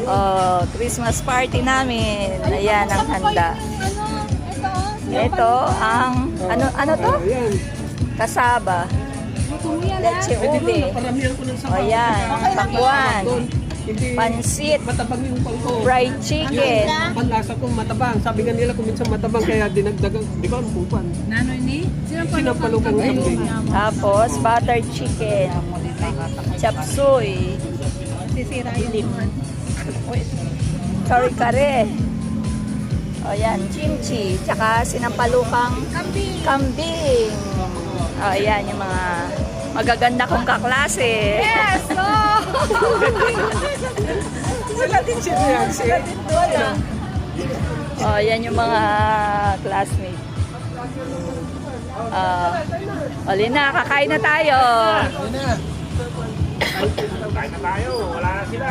Oh, Christmas party namin. Ayan ang handa. Ito ang ano to? Kasaba. Leche ube. O yan, pakwan. Pansit. Matabang yung pangko. Fried chicken. Panlasa ko matabang. Sabi nga nila kung minsan matabang kaya dinagdagan. Di ba ang pupan? Nanoy ni? Sinampalukang kambing. Tapos, buttered chicken. Chop suey. Sisira yung Kare-kare. O yan, kimchi. Tsaka sinampalukang kambing. O yan, yung mga magaganda kong kaklase. Yes! Oh! Sila din siya. Sila din doon. O yan yung mga classmates. Lina, kakain na tayo. Kain na tayo. Wala na sila.